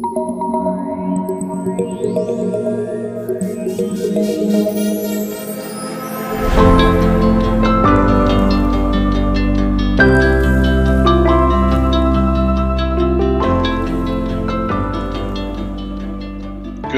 Good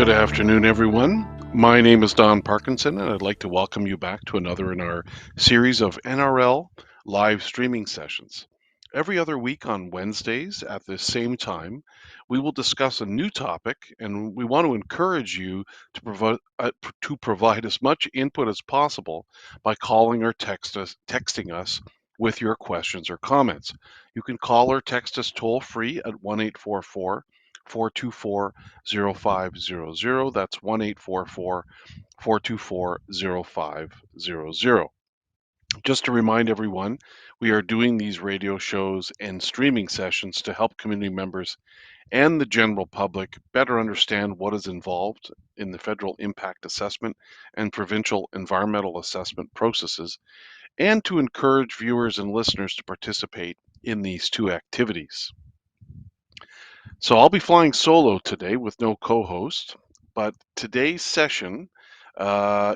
afternoon, everyone. My name is Don Parkinson, and I'd like to welcome you back to another in our series of NRL live streaming sessions. Every other week on Wednesdays at the same time, we will discuss a new topic, and we want to encourage you to provide as much input as possible by calling or texting us with your questions or comments. You can call or text us toll free at 1-844 424 0500. That's 1-844 424 0500. Just to remind everyone, we are doing these radio shows and streaming sessions to help community members and the general public better understand what is involved in the federal impact assessment and provincial environmental assessment processes, and to encourage viewers and listeners to participate in these two activities. So I'll be flying solo today with no co-host, but today's session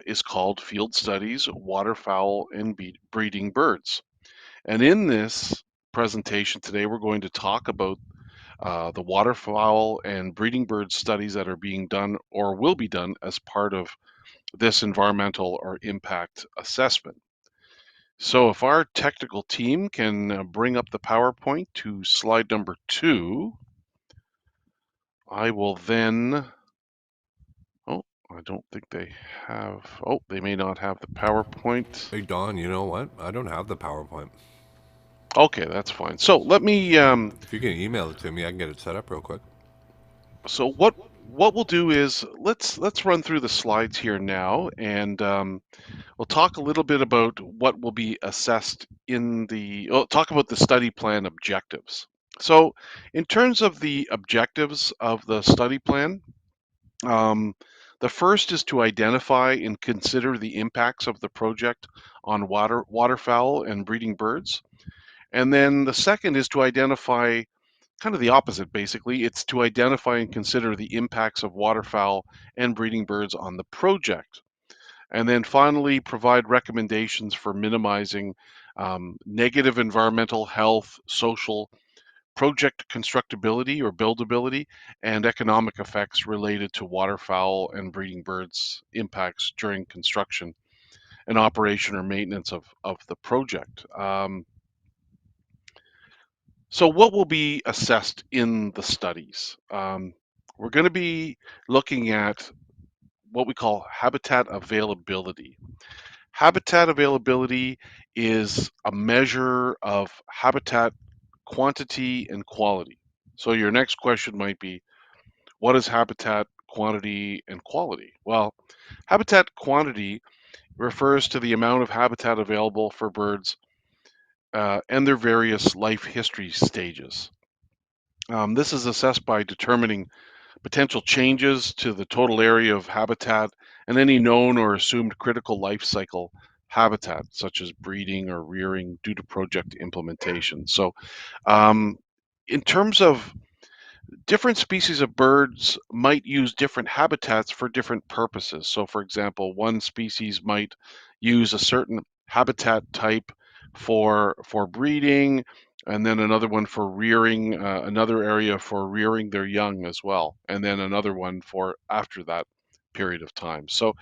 is called Field Studies, Waterfowl and Breeding Birds. And in this presentation today, we're going to talk about the waterfowl and breeding bird studies that are being done or will be done as part of this environmental or impact assessment. So if our technical team can bring up the PowerPoint to slide number 2, I will then, I don't think they have, they may not have the PowerPoint. Hey, Don, you know what? I don't have the PowerPoint. Okay, that's fine. So let me, If you can email it to me, I can get it set up real quick. so what we'll do is let's run through the slides here now, and we'll talk a little bit about what will be assessed talk about the study plan objectives. So in terms of the objectives of the study plan, the first is to identify and consider the impacts of the project on waterfowl and breeding birds. And then the second is to identify kind of the opposite, basically. It's to identify and consider the impacts of waterfowl and breeding birds on the project. And then finally, provide recommendations for minimizing negative environmental, health, social, project constructability or buildability, and economic effects related to waterfowl and breeding birds impacts during construction and operation or maintenance of the project. So what will be assessed in the studies? We're going to be looking at what we call habitat availability. Habitat availability is a measure of habitat quantity and quality. So your next question might be, what is habitat quantity and quality? Well, habitat quantity refers to the amount of habitat available for birds and their various life history stages. This is assessed by determining potential changes to the total area of habitat and any known or assumed critical life cycle habitat, such as breeding or rearing due to project implementation. So in terms of different species of birds might use different habitats for different purposes. So for example, one species might use a certain habitat type for breeding, and then another one for rearing, another area for rearing their young as well, and then another one for after that period of time. So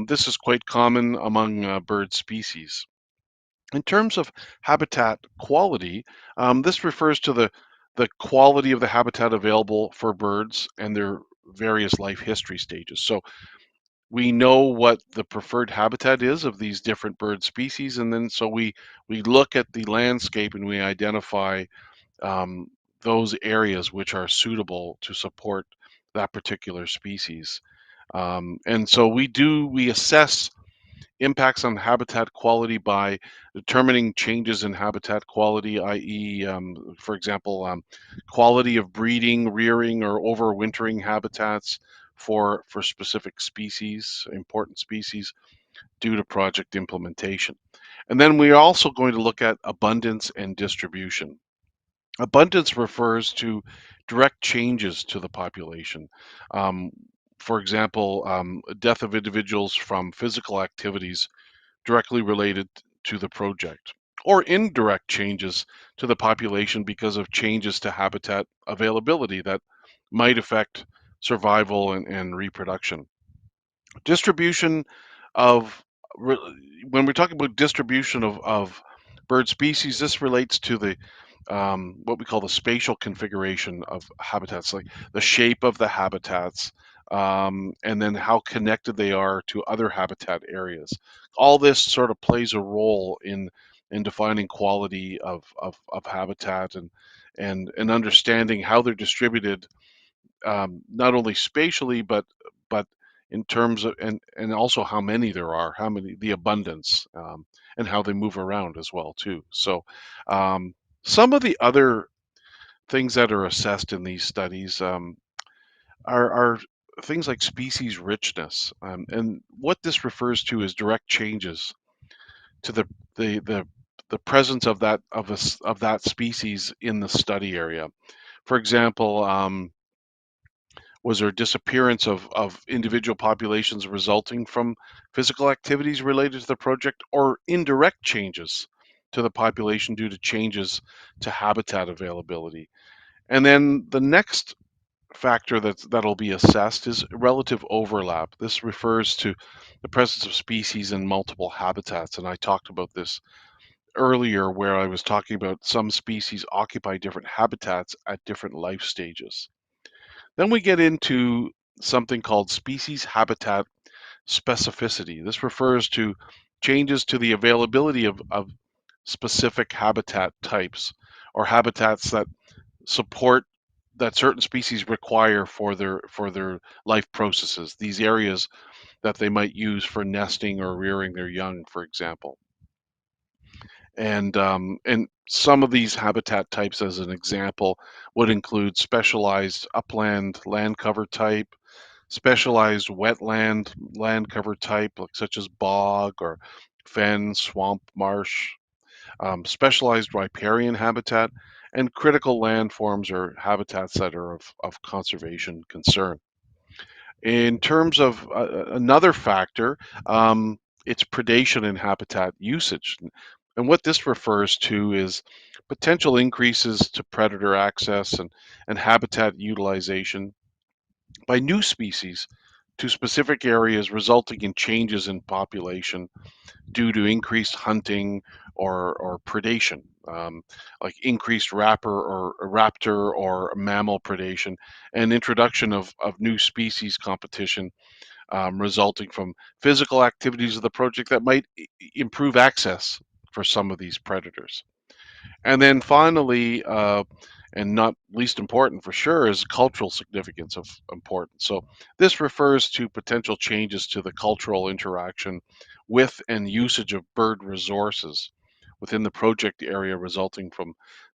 this is quite common among bird species. In terms of habitat quality, this refers to the quality of the habitat available for birds and their various life history stages. So we know what the preferred habitat is of these different bird species, and then so we look at the landscape and we identify those areas which are suitable to support that particular species. And so we assess impacts on habitat quality by determining changes in habitat quality, i.e., for example, quality of breeding, rearing, or overwintering habitats for specific species, important species, due to project implementation. And then we're also going to look at abundance and distribution. Abundance refers to direct changes to the population. Um, for example, death of individuals from physical activities directly related to the project, or indirect changes to the population because of changes to habitat availability that might affect survival and reproduction. Distribution of, when we're talking about distribution of bird species, this relates to the what we call the spatial configuration of habitats, like the shape of the habitats, and then how connected they are to other habitat areas. All this sort of plays a role in defining quality of habitat and understanding how they're distributed, not only spatially but in terms of and also how many there are, how many, the abundance, and how they move around as well too. So some of the other things that are assessed in these studies, are things like species richness, and what this refers to is direct changes to the the, the presence of of that species in the study area. For example, was there disappearance of individual populations resulting from physical activities related to the project, or indirect changes to the population due to changes to habitat availability? And then the next factor that'll be assessed is relative overlap. This refers to the presence of species in multiple habitats, and I talked about this earlier where I was talking about some species occupy different habitats at different life stages. Then we get into something called species habitat specificity. This refers to changes to the availability of specific habitat types, or habitats that support that certain species require for their life processes. These areas that they might use for nesting or rearing their young, for example. And some of these habitat types, as an example, would include specialized upland land cover type, specialized wetland land cover type, like such as bog or fen, swamp, marsh, specialized riparian habitat, and critical landforms or habitats that are of conservation concern. In terms of another factor, it's predation and habitat usage. And what this refers to is potential increases to predator access and habitat utilization by new species to specific areas, resulting in changes in population due to increased hunting or predation, like increased raptor or mammal predation, and introduction of new species competition, resulting from physical activities of the project that might improve access for some of these predators. And then finally, and not least important for sure, is cultural significance of importance. So this refers to potential changes to the cultural interaction with and usage of bird resources within the project area resulting from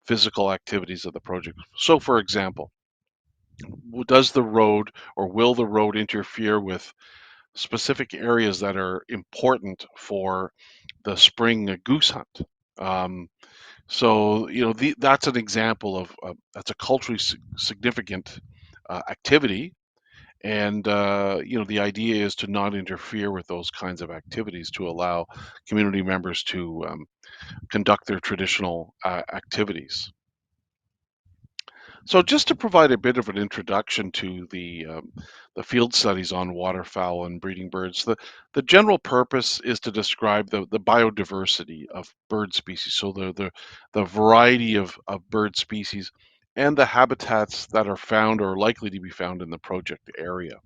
physical activities of the project. So for example, does the road or will the road interfere with specific areas that are important for the spring goose hunt? Um, so, that's an example of that's a culturally significant activity, and the idea is to not interfere with those kinds of activities to allow community members to conduct their traditional activities. So, just to provide a bit of an introduction to the field studies on waterfowl and breeding birds, the general purpose is to describe the biodiversity of bird species, so the variety of bird species and the habitats that are found or likely to be found in the project area.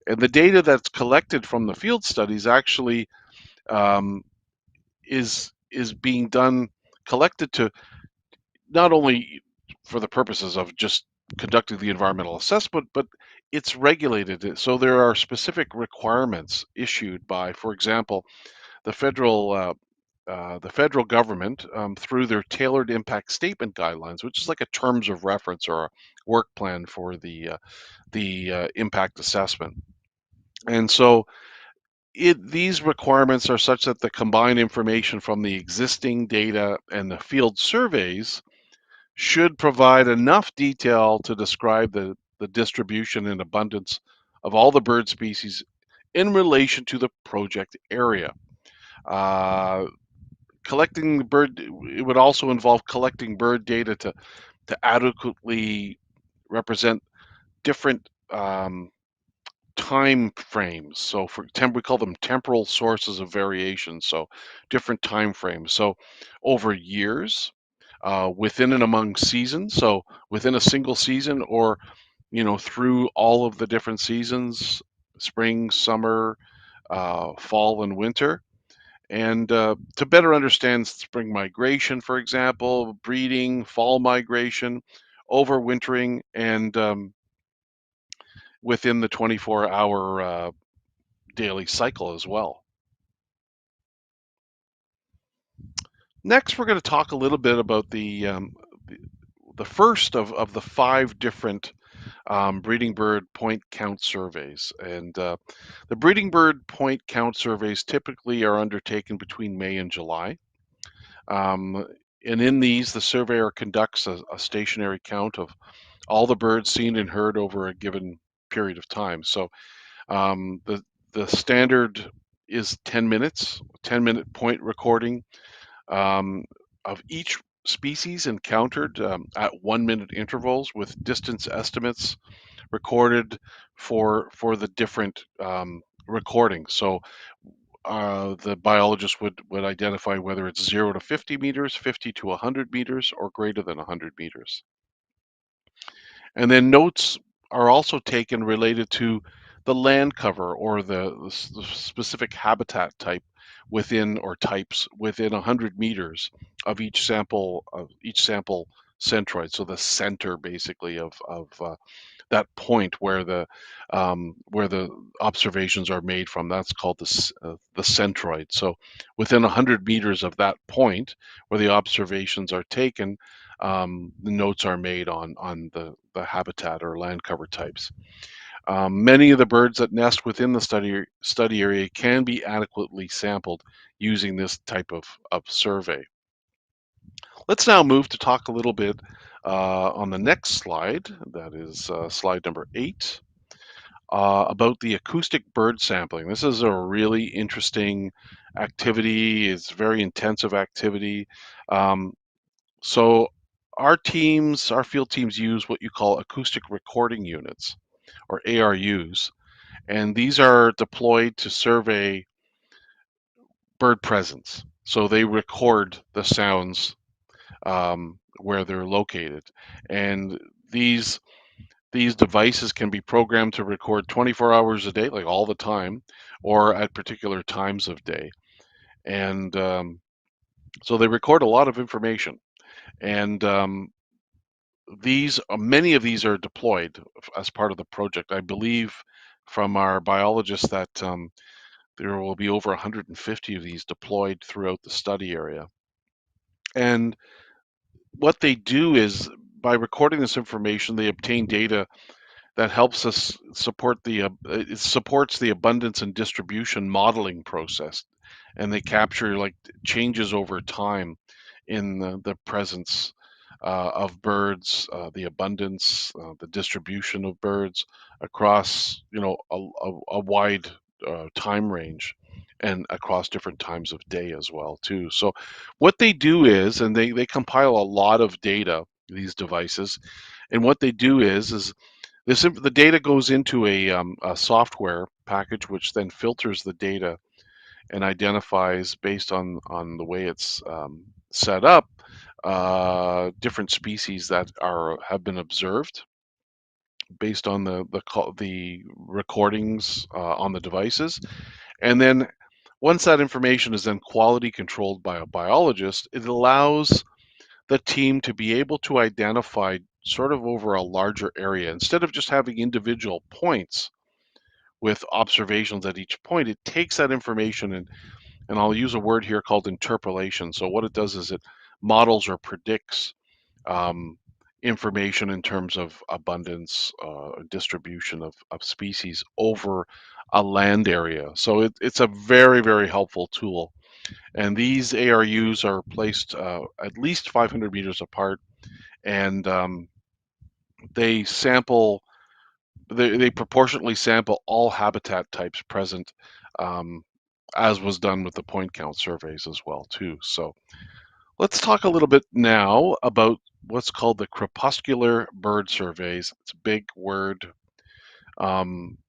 And the data that's collected from the field studies actually um, is being collected to not only for the purposes of just conducting the environmental assessment, but it's regulated. So there are specific requirements issued by, for example, the federal government, through their tailored impact statement guidelines, which is like a terms of reference or a work plan for the impact assessment. And so these requirements are such that the combined information from the existing data and the field surveys should provide enough detail to describe the distribution and abundance of all the bird species in relation to the project area. Uh, Collecting the bird, it would also involve collecting bird data to adequately represent different time frames. So we call them temporal sources of variation. So different time frames. So over years, within and among seasons. So within a single season, or through all of the different seasons: spring, summer, fall, and winter. And to better understand spring migration, for example, breeding, fall migration, overwintering, and within the 24-hour daily cycle as well. Next, we're going to talk a little bit about the first of the 5 different breeding bird point count surveys. And the breeding bird point count surveys typically are undertaken between May and July. Um, and in these, the surveyor conducts a stationary count of all the birds seen and heard over a given period of time. So the standard is 10 minutes, 10-minute point recording um, of each species encountered at 1-minute intervals, with distance estimates recorded for the different recordings. So the biologist would identify whether it's 0 to 50 meters, 50 to 100 meters, or greater than 100 meters. And then notes are also taken related to the land cover, or the specific habitat type within, or types within 100 meters of each sample centroid. So the center basically of that point where the observations are made from. That's called the centroid. So within 100 meters of that point where the observations are taken, the notes are made on the habitat or land cover types. Many of the birds that nest within the study area can be adequately sampled using this type of survey. Let's now move to talk a little bit on the next slide, that is slide number 8, about the acoustic bird sampling. This is a really interesting activity. It's very intensive activity. Um, so our field teams use what you call acoustic recording units, or ARUs, and these are deployed to survey bird presence. So they record the sounds where they're located, and these devices can be programmed to record 24 hours a day, like all the time, or at particular times of day. And so they record a lot of information. And many of these are deployed as part of the project. I believe from our biologists that there will be over 150 of these deployed throughout the study area. And what they do is, by recording this information, they obtain data that helps us support it supports the abundance and distribution modeling process, and they capture like changes over time in the presence of birds, the abundance, the distribution of birds across a wide time range, and across different times of day as well too. So what they do is, and they compile a lot of data, these devices, and what they do is the data goes into a software package, which then filters the data and identifies, based on the way it's set up, different species that have been observed based on the recordings on the devices. And then once that information is then quality controlled by a biologist, it allows the team to be able to identify sort of over a larger area. Instead of just having individual points with observations at each point, it takes that information and I'll use a word here called interpolation. So what it does is it models or predicts um, information in terms of abundance, distribution of species over a land area. So it's a very, very helpful tool. And these ARUs are placed at least 500 meters apart, and they sample they proportionately sample all habitat types present, um, as was done with the point count surveys as well too. So let's talk a little bit now about what's called the crepuscular bird surveys. It's a big word. Um,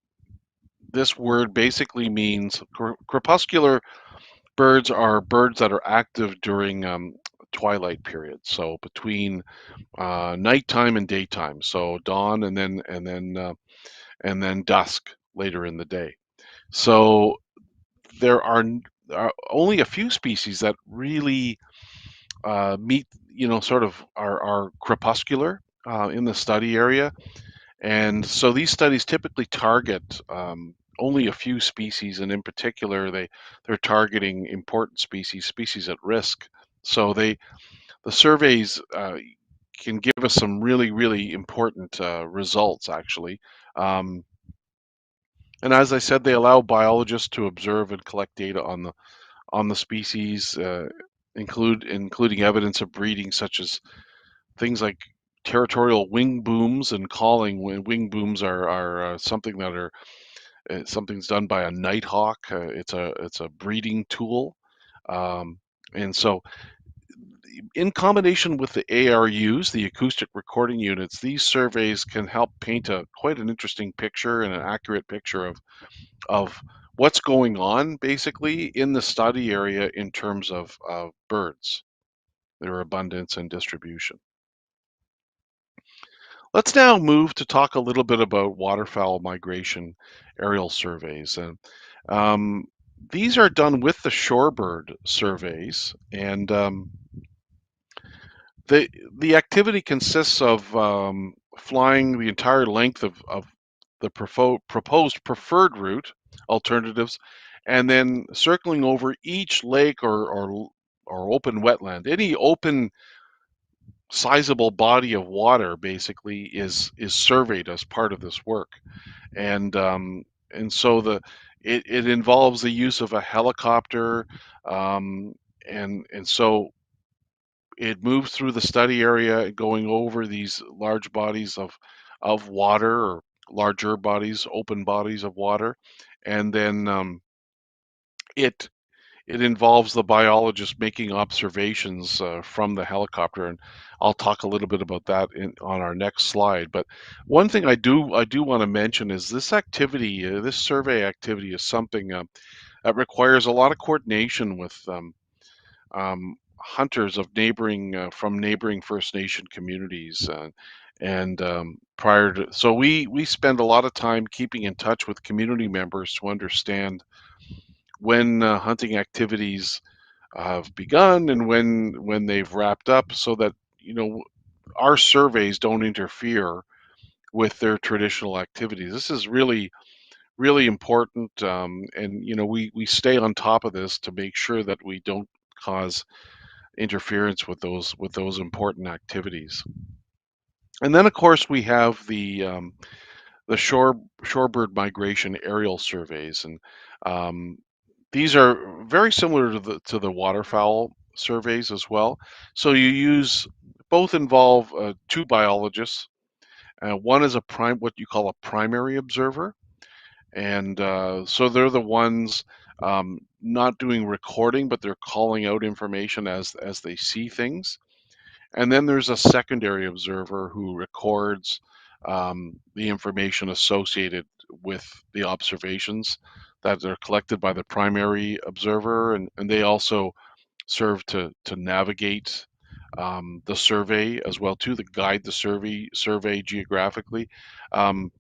this word basically means crepuscular birds are birds that are active during twilight periods, so between nighttime and daytime, so dawn and then dusk later in the day. So there are only a few species that really meet, sort of are crepuscular in the study area. And so these studies typically target only a few species, and in particular, they're targeting important species at risk. So the surveys can give us some really, really important results, actually. Um, and as I said, they allow biologists to observe and collect data on the species, including evidence of breeding, such as things like territorial wing booms and calling. When wing booms are something that are something's done by a nighthawk. It's a breeding tool, um, and so in combination with the ARUs, the acoustic recording units, these surveys can help paint a quite an interesting picture and an accurate picture of what's going on basically in the study area in terms of birds, their abundance and distribution. Let's now move to talk a little bit about waterfowl migration aerial surveys. And um, these are done with the shorebird surveys, and the the activity consists of flying the entire length of the proposed preferred route alternatives, and then circling over each lake or open wetland. Any open sizable body of water basically is surveyed as part of this work, and so it involves the use of a helicopter, um, and so it moves through the study area, going over these large bodies of water, or larger bodies, open bodies of water, and then it it involves the biologist making observations from the helicopter, and I'll talk a little bit about that on our next slide. But one thing I do want to mention is this activity, this survey activity, is something that requires a lot of coordination with hunters of neighboring First Nation communities. And prior to, so we spend a lot of time keeping in touch with community members to understand when hunting activities have begun and when they've wrapped up, so that our surveys don't interfere with their traditional activities. This is really, really important, and we stay on top of this to make sure that we don't cause interference with those important activities. And then, of course, we have the shorebird migration aerial surveys, and um, these are very similar to the waterfowl surveys as well. So both involve two biologists. One is what you call a primary observer, and so they're the ones not doing recording, but they're calling out information as they see things. And then there's a secondary observer who records the information associated with the observations that are collected by the primary observer, and they also serve to navigate the survey as well too, to guide the survey geographically. Um,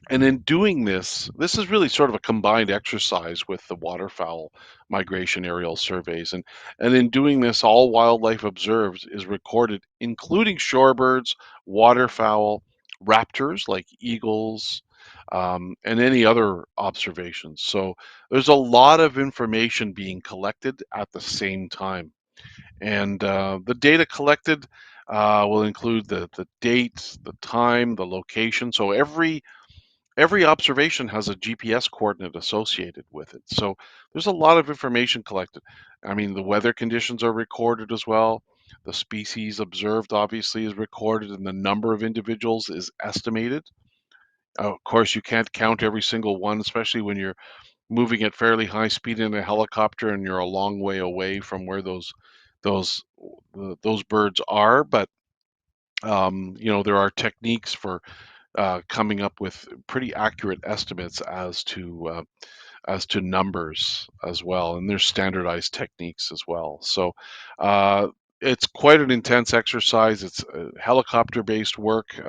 and in doing this is really sort of a combined exercise with the waterfowl migration aerial surveys. And in doing this, all wildlife observed is recorded, including shorebirds, waterfowl, raptors like eagles, and any other observations. So there's a lot of information being collected at the same time. And the data collected will include the date, the time, the location. So every observation has a GPS coordinate associated with it. So there's a lot of information collected. I mean, the weather conditions are recorded as well. The species observed obviously is recorded, and the number of individuals is estimated. Of course, you can't count every single one, especially when you're moving at fairly high speed in a helicopter and you're a long way away from where those those birds are. But there are techniques for coming up with pretty accurate estimates as to numbers as well, and there's standardized techniques as well. So it's quite an intense exercise. It's helicopter-based work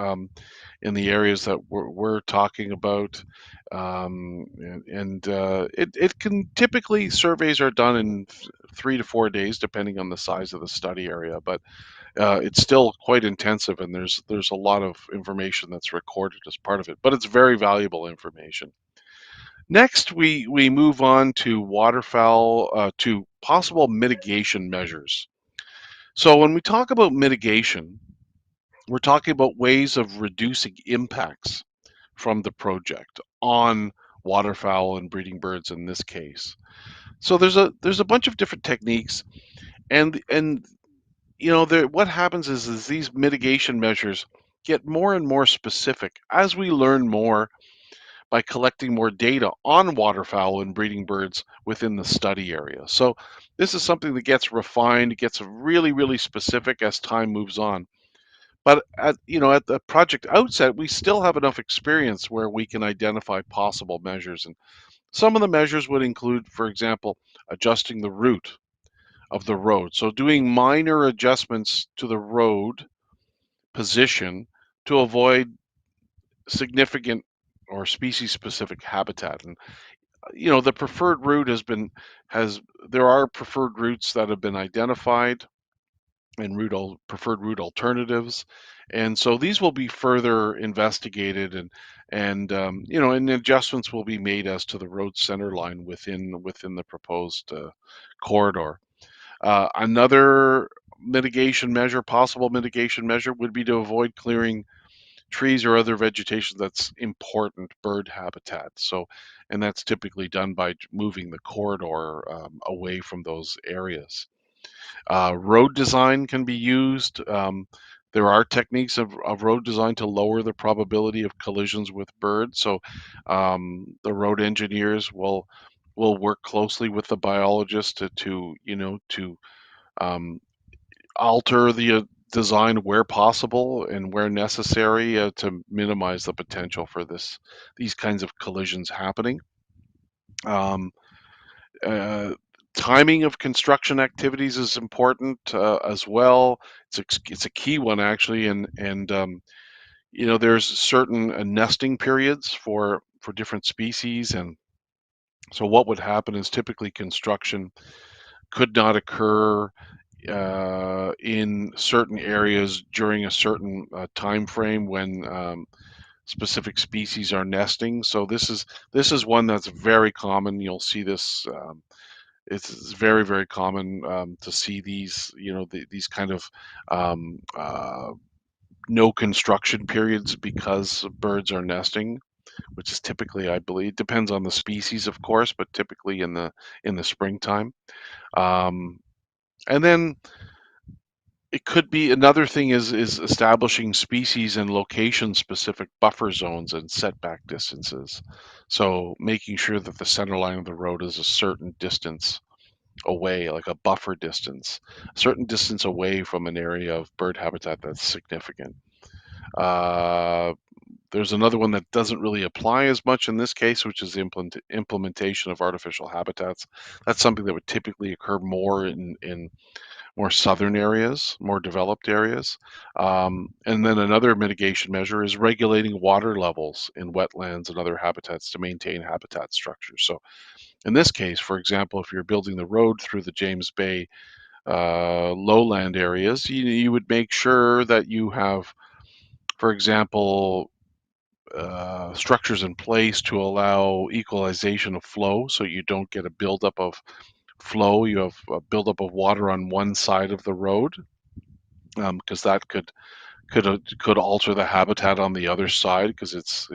in the areas that we're talking about, and it can typically surveys are done in 3 to 4 days, depending on the size of the study area, but it's still quite intensive, and there's a lot of information that's recorded as part of it, but it's very valuable information. Next, we move on to waterfowl, to possible mitigation measures. So when we talk about mitigation, we're talking about ways of reducing impacts from the project on waterfowl and breeding birds in this case. So there's a bunch of different techniques, and what happens is these mitigation measures get more and more specific as we learn more by collecting more data on waterfowl and breeding birds within the study area. So this is something that gets refined, gets really, really specific as time moves on. But at the project outset, we still have enough experience where we can identify possible measures. And some of the measures would include, for example, adjusting the route of the road. So doing minor adjustments to the road position to avoid significant or species specific habitat. And the preferred route has there are preferred routes that have been identified and preferred route alternatives, and so these will be further investigated, and adjustments will be made as to the road center line within the proposed corridor. Another possible mitigation measure, would be to avoid clearing trees or other vegetation that's important bird habitat. So, and that's typically done by moving the corridor away from those areas. Road design can be used. There are techniques of road design to lower the probability of collisions with birds. So the road engineers will work closely with the biologists to um, alter the design where possible and where necessary to minimize the potential for these kinds of collisions happening. Um, uh, Timing of construction activities is important as well. It's a key one actually, and there's certain nesting periods for different species, and so what would happen is typically construction could not occur in certain areas during a certain time frame when specific species are nesting. So this is one that's very common. You'll see this. It's very, very common to see these kind of um, uh, no construction periods because birds are nesting, which is typically, I believe, depends on the species, of course, but typically in the springtime. Um, and then it could be another thing is establishing species and location specific buffer zones and setback distances. So making sure that the center line of the road is a certain distance away, like a buffer distance, a certain distance away from an area of bird habitat that's significant. Uh, there's another one that doesn't really apply as much in this case, which is the implementation of artificial habitats. That's something that would typically occur more in more southern areas, more developed areas. And then another mitigation measure is regulating water levels in wetlands and other habitats to maintain habitat structures. So in this case, for example, if you're building the road through the James Bay lowland areas, you would make sure that you have, for example, structures in place to allow equalization of flow, so you don't get a buildup of flow. You have a buildup of water on one side of the road, because that could alter the habitat on the other side, because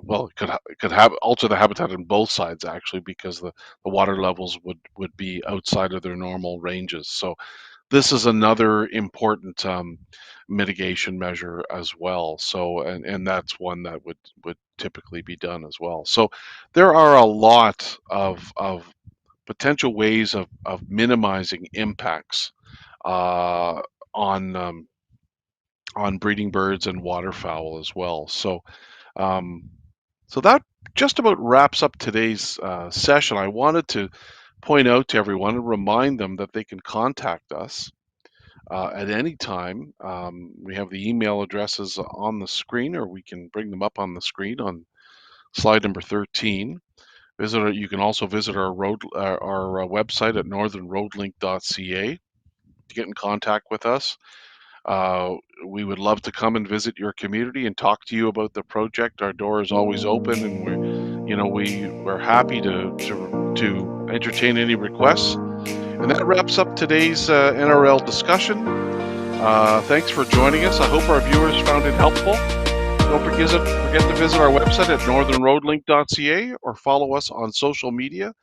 well, it could have alter the habitat on both sides actually, because the water levels would be outside of their normal ranges. So this is another important mitigation measure as well. So, and that's one that would typically be done as well. So, there are a lot of potential ways of minimizing impacts uh, on on breeding birds and waterfowl as well. So, um, so that just about wraps up today's session. I wanted to point out to everyone and remind them that they can contact us at any time. We have the email addresses on the screen, or we can bring them up on the screen on slide number 13. You can also visit our website at northernroadlink.ca to get in contact with us. Uh, we would love to come and visit your community and talk to you about the project. Our door is always open, and we're happy to entertain any requests. And that wraps up today's NRL discussion. Thanks for joining us. I hope our viewers found it helpful. Don't forget to visit our website at northernroadlink.ca or follow us on social media